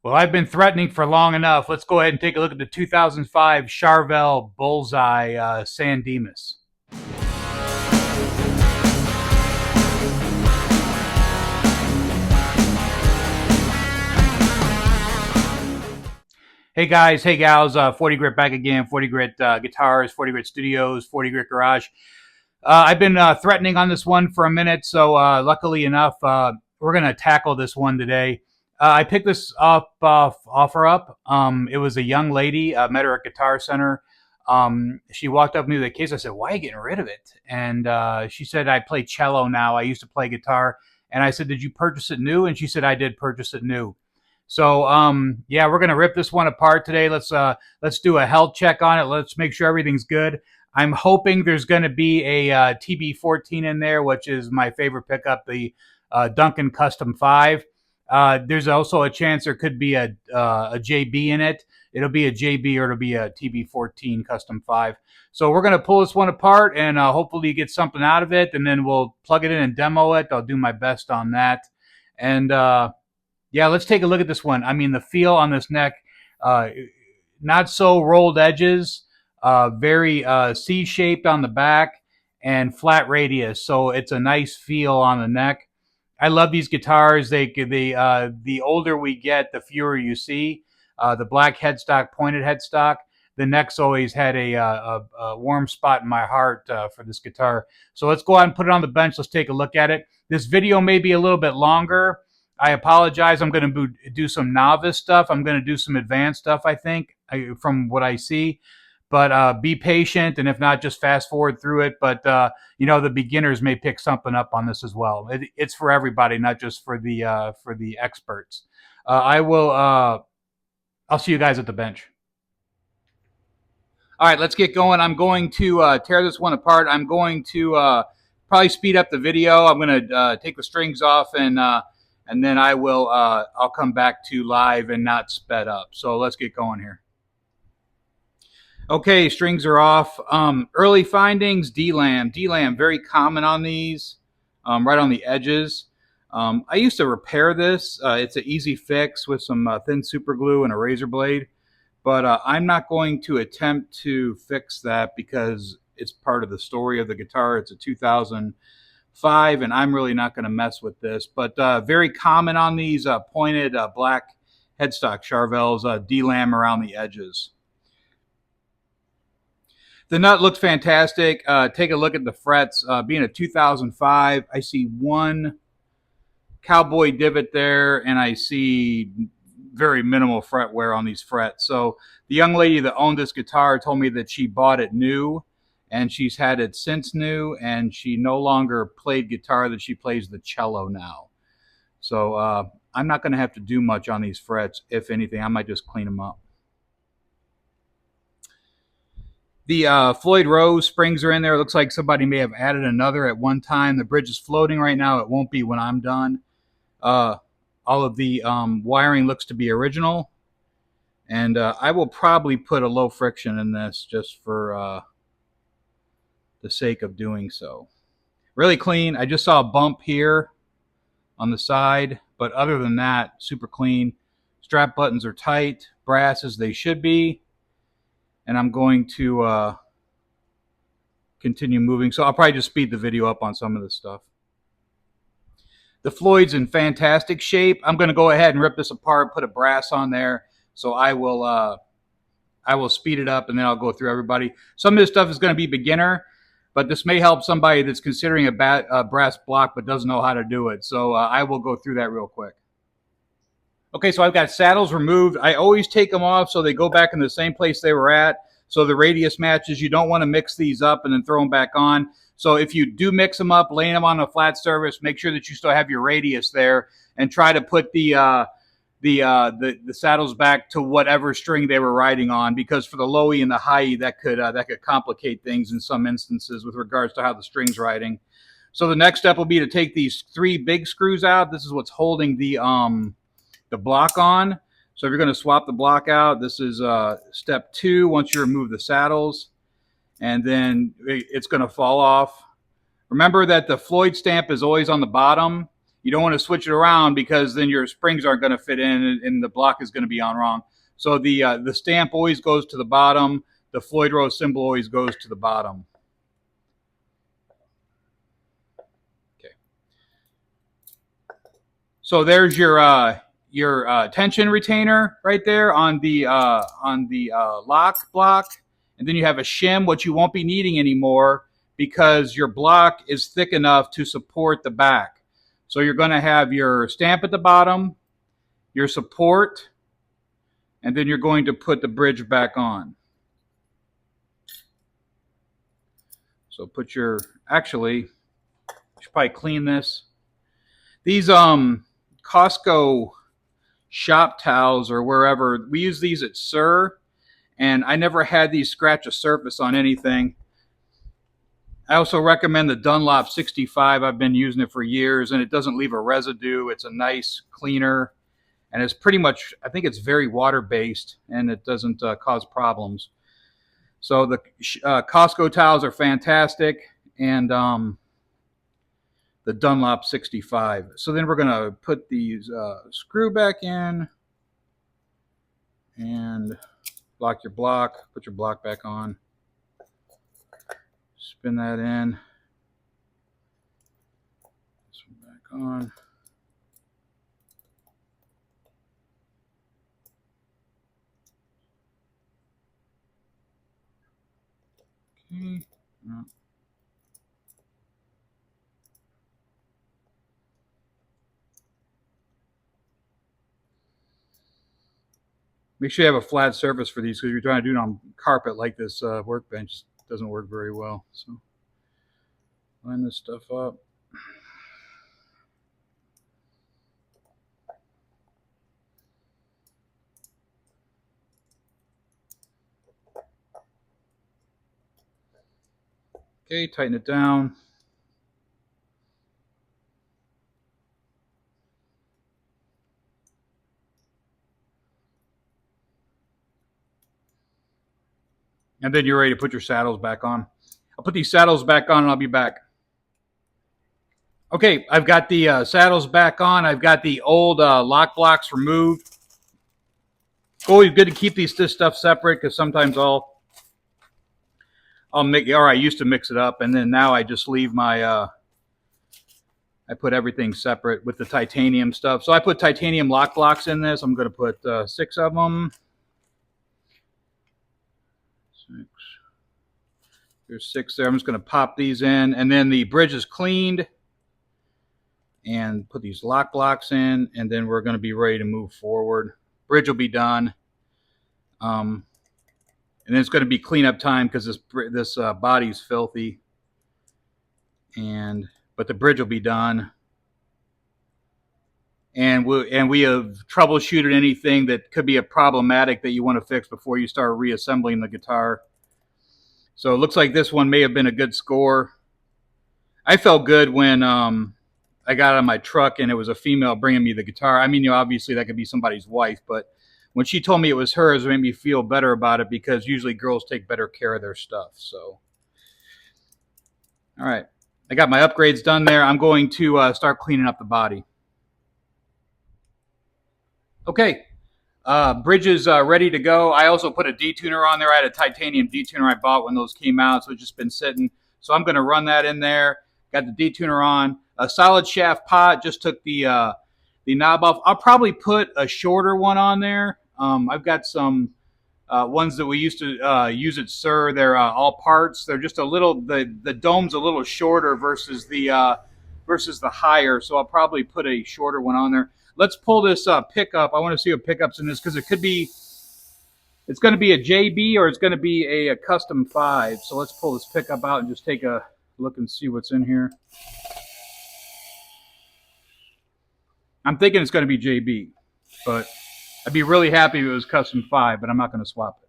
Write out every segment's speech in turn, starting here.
Well, I've been threatening for long enough. Let's go ahead and take a look at the 2005 Charvel Bullseye San Dimas. Hey guys, hey gals, 40 Grit back again, 40 Grit Guitars, 40 Grit Studios, 40 Grit Garage. I've been threatening on this one for a minute, so luckily enough, we're going to tackle this one today. I picked this up offer up. It was a young lady. I met her at Guitar Center. She walked up to me with a case. I said, "Why are you getting rid of it?" And she said, "I play cello now. I used to play guitar." And I said, "Did you purchase it new?" And she said, "I did purchase it new." So yeah, we're gonna rip this one apart today. Let's do a health check on it. Let's make sure everything's good. I'm hoping there's going to be a TB14 in there, which is my favorite pickup, the Duncan Custom 5. There's also a chance there could be a JB in it. It'll be a JB or it'll be a TB14 Custom 5. So we're going to pull this one apart and hopefully get something out of it, and then we'll plug it in and demo it. I'll do my best on that. And yeah, let's take a look at this one. I mean, the feel on this neck, not so rolled edges, very C-shaped on the back, and flat radius. So it's a nice feel on the neck. I love these guitars. The older we get, the fewer you see. The black headstock, pointed headstock. The neck's always had a warm spot in my heart for this guitar. So let's go out and put it on the bench. Let's take a look at it. This video may be a little bit longer. I apologize. I'm going to do some novice stuff. I'm going to do some advanced stuff, I think, from what I see. But be patient, and if not, just fast forward through it. But you know, the beginners may pick something up on this as well. It's for everybody, not just for the experts. I'll see you guys at the bench. All right, let's get going. I'm going to tear this one apart. I'm going to probably speed up the video. I'm going to take the strings off, and then I'll come back to live and not sped up. So let's get going here. Okay, strings are off. Early findings, D-lam. D-lam, very common on these, right on the edges. I used to repair this. It's an easy fix with some thin super glue and a razor blade. But I'm not going to attempt to fix that because it's part of the story of the guitar. It's a 2005, and I'm really not going to mess with this. But very common on these pointed black headstock Charvels, D-lam around the edges. The nut looks fantastic. Take a look at the frets. Being a 2005, I see one cowboy divot there, and I see very minimal fret wear on these frets. So the young lady that owned this guitar told me that she bought it new, and she's had it since new, and she no longer played guitar, that she plays the cello now. So I'm not going to have to do much on these frets. If anything, I might just clean them up. The Floyd Rose springs are in there. It looks like somebody may have added another at one time. The bridge is floating right now. It won't be when I'm done. All of the wiring looks to be original. And I will probably put a low friction in this just for the sake of doing so. Really clean. I just saw a bump here on the side. But other than that, super clean. Strap buttons are tight. Brass as they should be. And I'm going to continue moving. So I'll probably just speed the video up on some of this stuff. The Floyd's in fantastic shape. I'm going to go ahead and rip this apart, put a brass on there. So I will speed it up, and then I'll go through everybody. Some of this stuff is going to be beginner, but this may help somebody that's considering a brass block but doesn't know how to do it. So I will go through that real quick. Okay, so I've got saddles removed. I always take them off so they go back in the same place they were at. So the radius matches. You don't want to mix these up and then throw them back on. So if you do mix them up, laying them on a flat surface, make sure that you still have your radius there, and try to put the saddles back to whatever string they were riding on, because for the low E and the high E, that could complicate things in some instances with regards to how the string's riding. So the next step will be to take these 3 big screws out. This is what's holding the block on. So if you're going to swap the block out, this is step 2 once you remove the saddles, and then it's going to fall off. Remember that the Floyd stamp is always on the bottom, You don't want to switch it around because then your springs aren't going to fit in and the block is going to be on wrong. So the stamp always goes to the bottom. The Floyd Rose symbol always goes to the bottom. Okay. So there's your tension retainer right there on the lock block, and then you have a shim, which you won't be needing anymore because your block is thick enough to support the back. So you're going to have your stamp at the bottom, your support, and then you're going to put the bridge back on. So put your, actually, you should probably clean this. These Costco shop towels or wherever, we use these at SUR, and I never had these scratch a surface on anything. I also recommend the Dunlop 65. I've been using it for years, and it doesn't leave a residue. It's a nice cleaner, and it's pretty much, I think it's very water-based, and it doesn't cause problems. So the Costco towels are fantastic, and the Dunlop 65. So then we're going to put these screw back in and lock your block, put your block back on, spin that in, this one back on. Okay. Make sure you have a flat surface for these because you're trying to do it on carpet like this workbench. It doesn't work very well. So line this stuff up. Okay, tighten it down. And then you're ready to put your saddles back on. I'll put these saddles back on and I'll be back. Okay, I've got the saddles back on. I've got the old lock blocks removed. Always good to keep this stuff separate because sometimes I'll make, or I used to mix it up, and then now I just leave my, I put everything separate with the titanium stuff. So I put titanium lock blocks in this. I'm going to put 6 of them. 6. There's 6 there. I'm just going to pop these in, and then the bridge is cleaned, and put these lock blocks in, and then we're going to be ready to move forward. Bridge will be done. And then it's going to be cleanup time because this body's filthy. But the bridge will be done. And we have troubleshooted anything that could be a problematic that you want to fix before you start reassembling the guitar. So it looks like this one may have been a good score. I felt good when I got out of my truck and it was a female bringing me the guitar. I mean, you know, obviously that could be somebody's wife, but when she told me it was hers, it made me feel better about it because usually girls take better care of their stuff. So, all right, I got my upgrades done there. I'm going to start cleaning up the body. Okay, bridge is ready to go. I also put a detuner on there. I had a titanium detuner I bought when those came out, so it's just been sitting. So I'm going to run that in there. Got the detuner on. A solid shaft pot. Just took the knob off. I'll probably put a shorter one on there. I've got some ones that we used to use at SUR. They're all parts. They're just a little. The dome's a little shorter versus the higher. So I'll probably put a shorter one on there. Let's pull this pickup. I want to see what pickups in this because it could be. It's going to be a JB or it's going to be a custom 5. So let's pull this pickup out and just take a look and see what's in here. I'm thinking it's going to be JB, but I'd be really happy if it was custom 5, but I'm not going to swap it.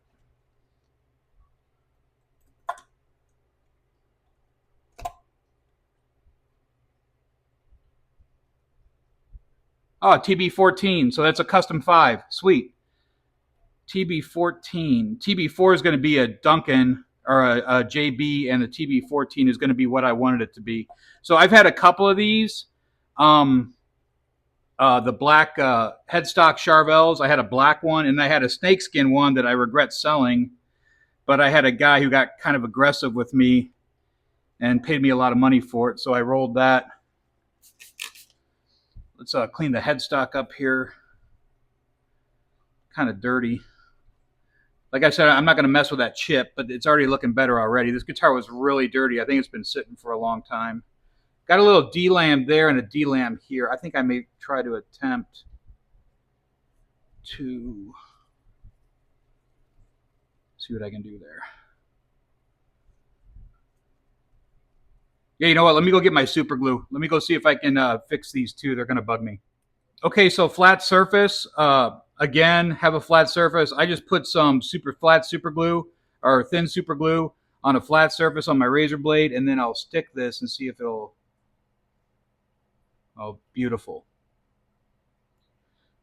Oh, TB14, so that's a custom 5. Sweet. TB14. TB4 is going to be a Duncan or a JB, and the TB14 is going to be what I wanted it to be. So I've had a couple of these. the black headstock Charvels. I had a black one, and I had a snakeskin one that I regret selling. But I had a guy who got kind of aggressive with me and paid me a lot of money for it, so I rolled that. Let's clean the headstock up here. Kind of dirty. Like I said, I'm not going to mess with that chip, but it's already looking better already. This guitar was really dirty. I think it's been sitting for a long time. Got a little D-lam there and a D-lam here. I think I may try to attempt to see what I can do there. Yeah, you know what? Let me go get my super glue. Let me go see if I can fix these two. They're going to bug me. Okay, so flat surface. Again, have a flat surface. I just put some flat super glue or thin super glue on a flat surface on my razor blade, and then I'll stick this and see if it'll. Oh, beautiful.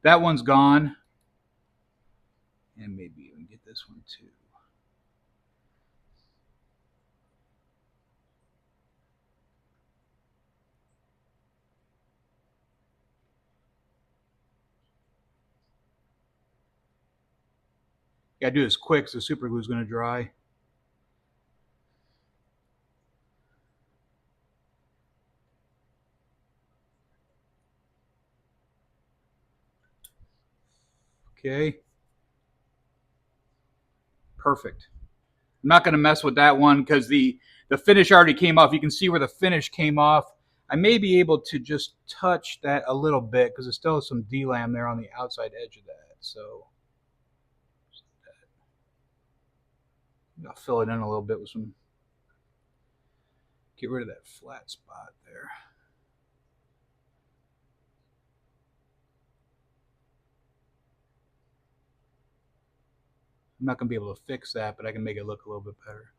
That one's gone. And maybe even get this one too. Gotta do this quick so super glue is going to dry. Okay. Perfect. I'm not going to mess with that one because the finish already came off. You can see where the finish came off. I may be able to just touch that a little bit because there's still some D-lam there on the outside edge of that. So I'll fill it in a little bit with some. Get rid of that flat spot there. I'm not going to be able to fix that, but I can make it look a little bit better.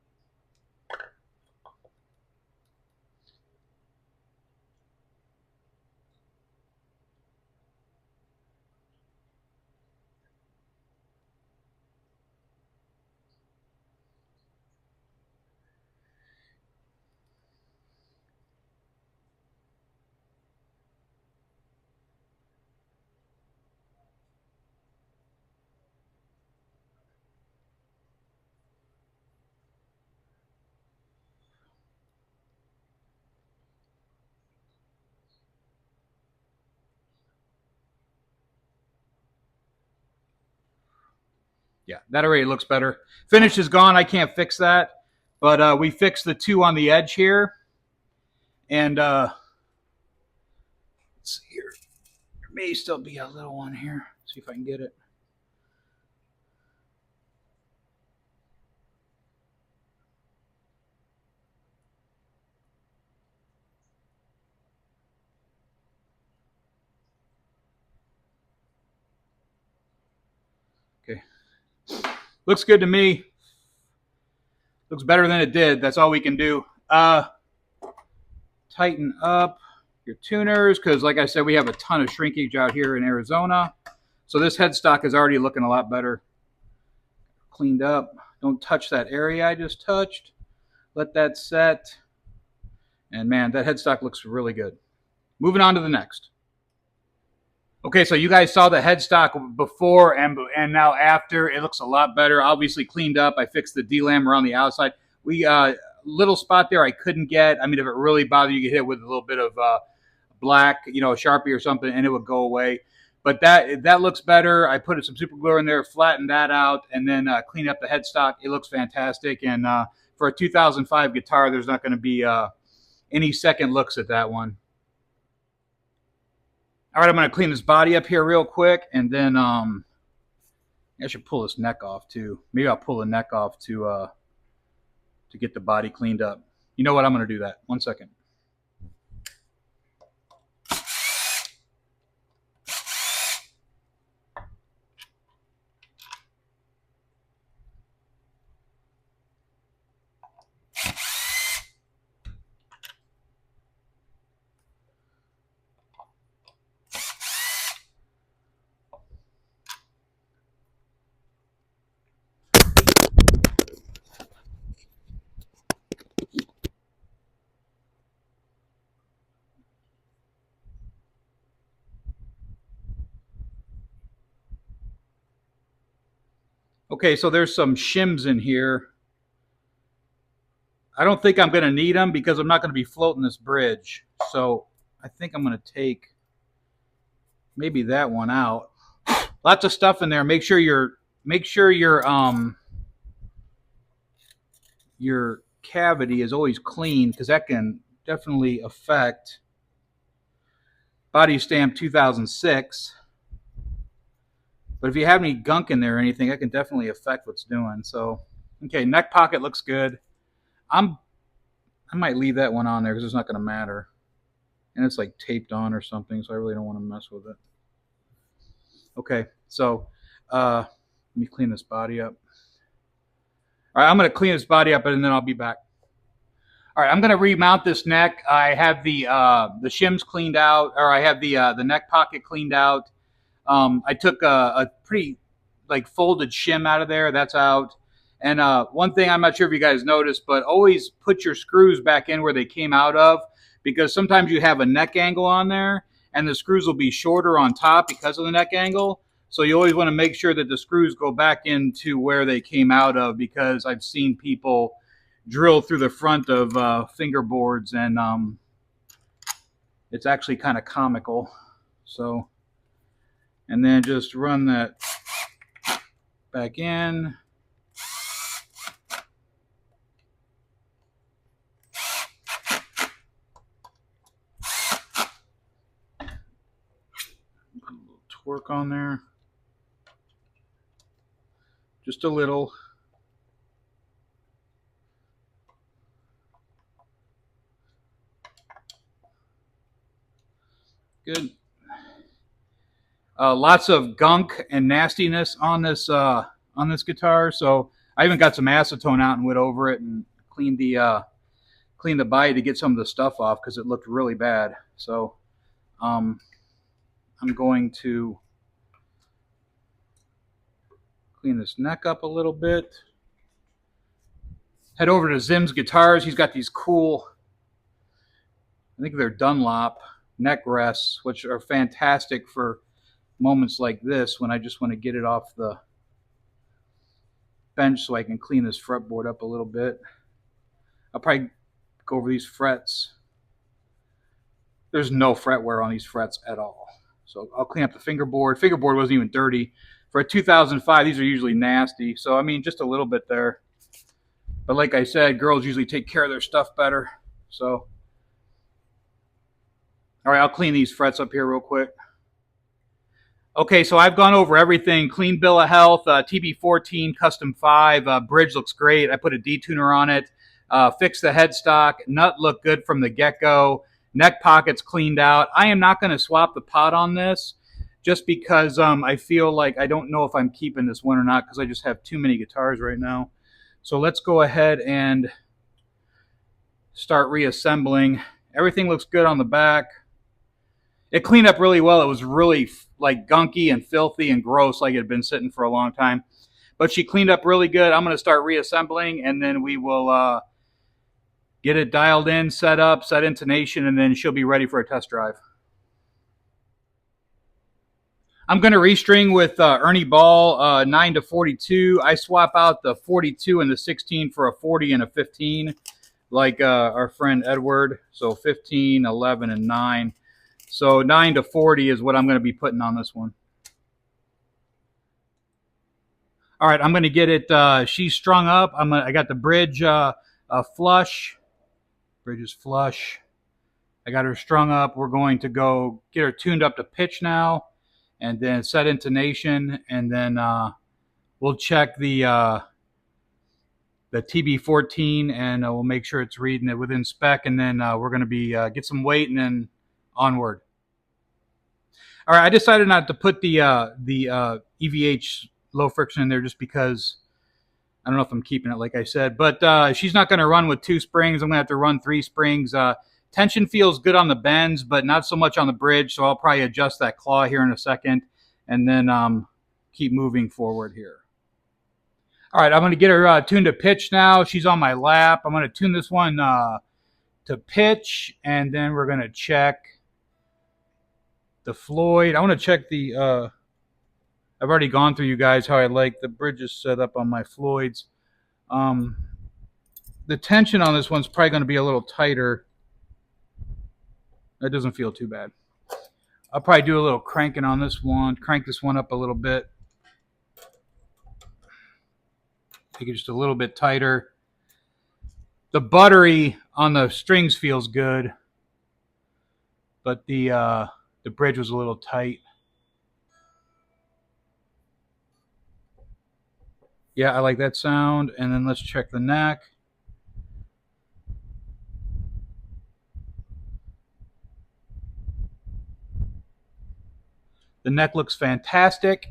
Yeah, that already looks better. Finish is gone. I can't fix that. But we fixed the two on the edge here. And let's see here. There may still be a little one here. Let's see if I can get it. Okay. Looks good to me. Looks better than it did. That's all we can do. Tighten up your tuners because, like I said, we have a ton of shrinkage out here in Arizona. So this headstock is already looking a lot better. Cleaned up. Don't touch that area I just touched. Let that set. And man, that headstock looks really good. Moving on to the next. Okay, so you guys saw the headstock before and now after. It looks a lot better. Obviously cleaned up. I fixed the D-lam around the outside. We little spot there I couldn't get. I mean, if it really bothered you, you could hit it with a little bit of black, a Sharpie or something, and it would go away. But that looks better. I put some super glue in there, flattened that out, and then cleaned up the headstock. It looks fantastic. And for a 2005 guitar, there's not going to be any second looks at that one. All right, I'm going to clean this body up here real quick, and then I should pull this neck off too. Maybe I'll pull the neck off to get the body cleaned up. You know what? I'm going to do that. 1 second. Okay, so there's some shims in here. I don't think I'm going to need them because I'm not going to be floating this bridge. So I think I'm going to take maybe that one out. Lots of stuff in there. Make sure your cavity is always clean because that can definitely affect body stamp 2006. But if you have any gunk in there or anything, that can definitely affect what's doing. So, okay, neck pocket looks good. I might leave that one on there because it's not going to matter. And it's like taped on or something, so I really don't want to mess with it. Okay, so let me clean this body up. All right, I'm going to clean this body up and then I'll be back. All right, I'm going to remount this neck. I have the shims cleaned out, or I have the neck pocket cleaned out. I took a pretty like folded shim out of there. That's out. And one thing I'm not sure if you guys noticed, but always put your screws back in where they came out of, because sometimes you have a neck angle on there and the screws will be shorter on top because of the neck angle. So you always want to make sure that the screws go back into where they came out of, because I've seen people drill through the front of fingerboards and it's actually kind of comical. So, and then just run that back in. Put a little torque on there. Just a little. Good. Lots of gunk and nastiness on this guitar, so I even got some acetone out and went over it and cleaned the body to get some of the stuff off because it looked really bad. So I'm going to clean this neck up a little bit. Head over to Zim's Guitars. He's got these cool, I think they're Dunlop neck rests, which are fantastic for moments like this when I just want to get it off the bench so I can clean this fretboard up a little bit. I'll probably go over these frets. There's no fret wear on these frets at all. So I'll clean up the fingerboard. Fingerboard wasn't even dirty. For a 2005, these are usually nasty. So, I mean, just a little bit there. But like I said, girls usually take care of their stuff better. So, all right, I'll clean these frets up here real quick. Okay, so I've gone over everything. Clean bill of health, TB14, custom 5. Bridge looks great. I put a detuner on it. Fixed the headstock. Nut looked good from the get-go. Neck pockets cleaned out. I am not going to swap the pot on this just because I feel like I don't know if I'm keeping this one or not because I just have too many guitars right now. So let's go ahead and start reassembling. Everything looks good on the back. It cleaned up really well. It was really like gunky and filthy and gross, like it had been sitting for a long time. But she cleaned up really good. I'm going to start reassembling, and then we will get it dialed in, set up, set intonation, and then she'll be ready for a test drive. I'm going to restring with Ernie Ball 9-42. I swap out the 42 and the 16 for a 40 and a 15, like our friend Edward. So 15, 11, and 9. So 9-40 is what I'm going to be putting on this one. All right, I'm going to get it. She's strung up. I got the bridge flush. Bridge is flush. I got her strung up. We're going to go get her tuned up to pitch now, and then set intonation, and then we'll check the TB14, and we'll make sure it's reading it within spec, and then we're going to be get some weight, and then onward. All right, I decided not to put the EVH low friction in there just because I don't know if I'm keeping it, like I said. But she's not going to run with 2 springs. I'm going to have to run 3 springs. Tension feels good on the bends, but not so much on the bridge, so I'll probably adjust that claw here in a second and then keep moving forward here. All right, I'm going to get her tuned to pitch now. She's on my lap. I'm going to tune this one to pitch, and then we're going to check the Floyd. I want to check the I've already gone through you guys how I like the bridges set up on my Floyds. The tension on this one's probably going to be a little tighter. That doesn't feel too bad. I'll probably do a little cranking on this one. Crank this one up a little bit. Make it just a little bit tighter. The buttery on the strings feels good, but the bridge was a little tight. Yeah, I like that sound. And then let's check the neck. The neck looks fantastic.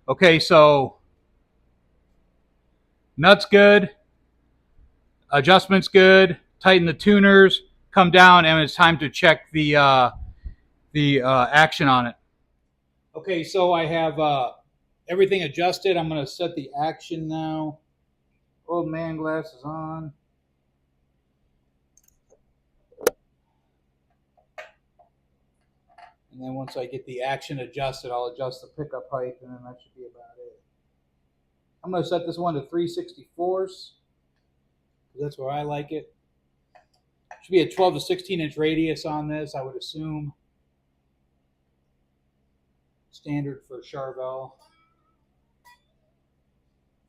Okay, so nuts good, adjustments good, tighten the tuners, come down, and it's time to check the action on it. Okay, so I have everything adjusted. I'm going to set the action now. Old man glasses on. And then once I get the action adjusted, I'll adjust the pickup height, and then that should be about it. I'm going to set this one to 3/64. That's where I like it. Should be a 12 to 16 inch radius on this, I would assume. Standard for Charvel.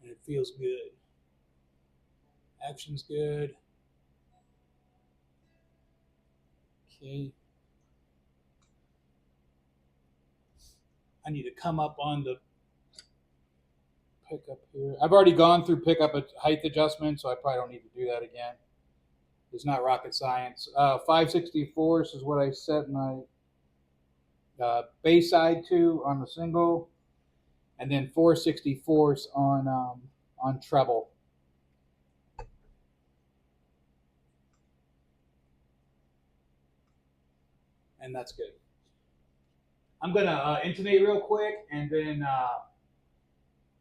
And it feels good. Action's good. Okay. I need to come up on the pickup here. I've already gone through pickup height adjustment, so I probably don't need to do that again. It's not rocket science. 5/64 is what I set my bass side to on the single, and then 4/64 on treble. And that's good. I'm gonna intonate real quick, and then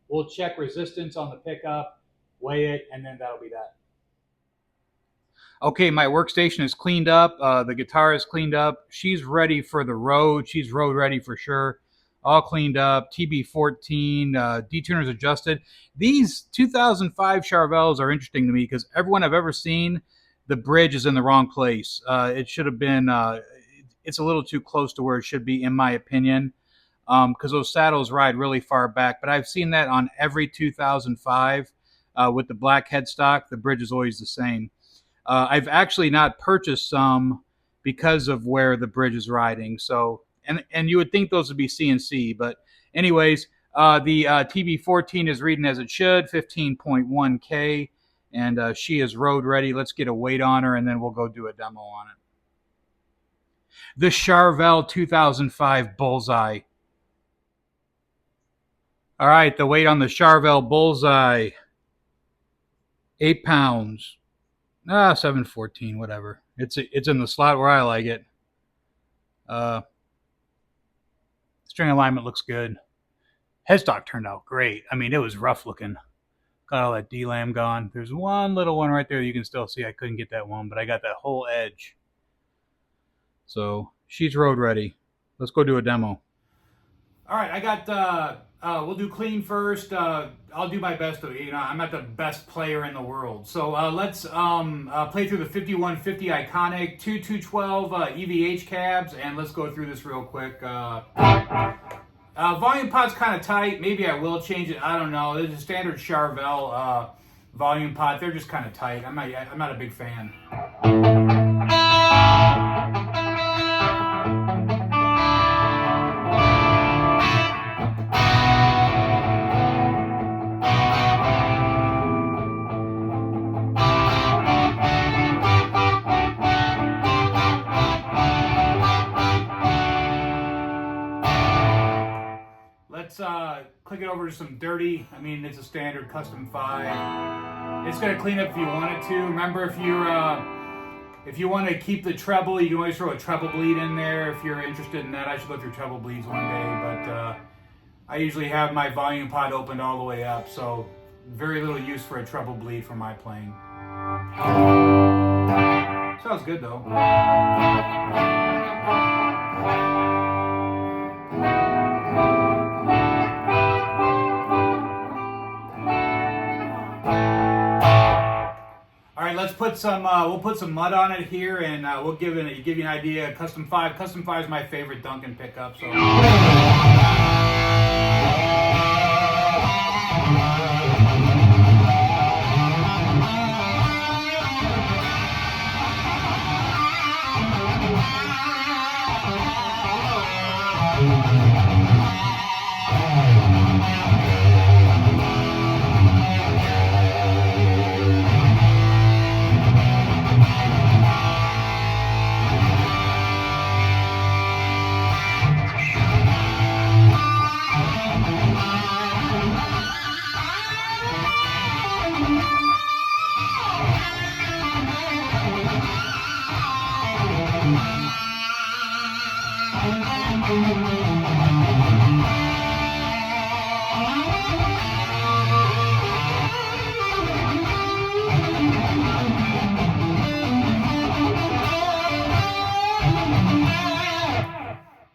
we'll check resistance on the pickup, weigh it, and then that'll be that. Okay, my workstation is cleaned up. The guitar is cleaned up. She's ready for the road. She's road ready for sure. All cleaned up. TB14, detuners adjusted. These 2005 Charvels are interesting to me because everyone I've ever seen, the bridge is in the wrong place. It should have been, it's a little too close to where it should be, in my opinion, because those saddles ride really far back. But I've seen that on every 2005 with the black headstock. The bridge is always the same. I've actually not purchased some because of where the bridge is riding. So, and you would think those would be CNC, but anyways, the TB14 is reading as it should, 15.1K, and she is road ready. Let's get a weight on her, and then we'll go do a demo on it. The Charvel 2005 Bullseye. All right, the weight on the Charvel Bullseye, 8 pounds. 714, whatever. It's in the slot where I like it. String alignment looks good. Headstock turned out great. I mean, it was rough looking. Got all that D-lam gone. There's one little one right there you can still see. I couldn't get that one, but I got that whole edge. So she's road ready. Let's go do a demo. All right, I got. We'll do clean first. I'll do my best. I'm not the best player in the world, so let's play through the 5150 Iconic 212 EVH cabs, and let's go through this real quick. Volume pot's kind of tight. Maybe I will change it. I don't know. This is a standard Charvel volume pot. They're just kind of tight. I'm not a big fan. Let's click it over to some dirty. I mean, it's a standard custom 5. It's gonna clean up if you want it to. Remember, if you want to keep the treble, you can always throw a treble bleed in there if you're interested in that. I should go through treble bleeds one day, but I usually have my volume pot opened all the way up, so very little use for a treble bleed for my playing. Sounds good though. put some we'll put some mud on it here, and we'll give you an idea. Custom 5 is my favorite Duncan pickup. So.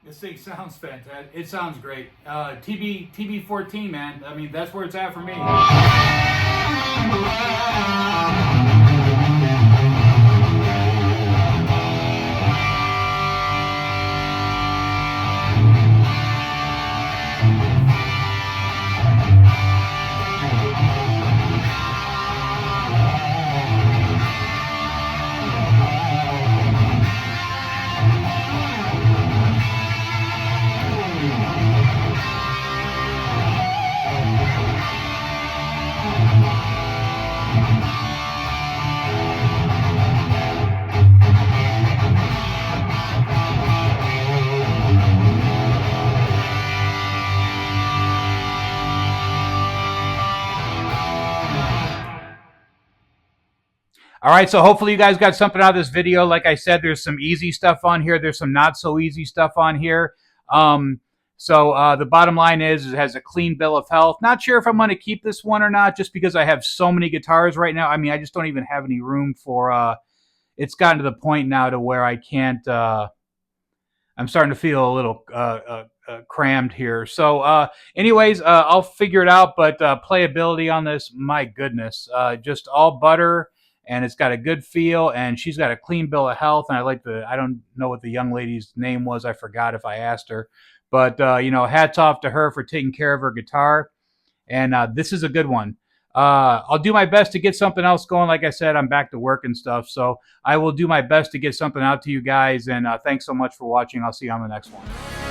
This thing sounds fantastic. It sounds great. TB14, man. I mean, that's where it's at for me. All right, so hopefully you guys got something out of this video. Like I said, there's some easy stuff on here. There's some not so easy stuff on here. The bottom line is it has a clean bill of health. Not sure if I'm going to keep this one or not, just because I have so many guitars right now. I mean, I just don't even have any room for. It's gotten to the point now to where I can't. I'm starting to feel a little crammed here. So, anyways, I'll figure it out. But playability on this, my goodness, just all butter. And it's got a good feel, and she's got a clean bill of health. And I don't know what the young lady's name was. I forgot if I asked her. But, hats off to her for taking care of her guitar. And this is a good one. I'll do my best to get something else going. Like I said, I'm back to work and stuff. So I will do my best to get something out to you guys. And thanks so much for watching. I'll see you on the next one.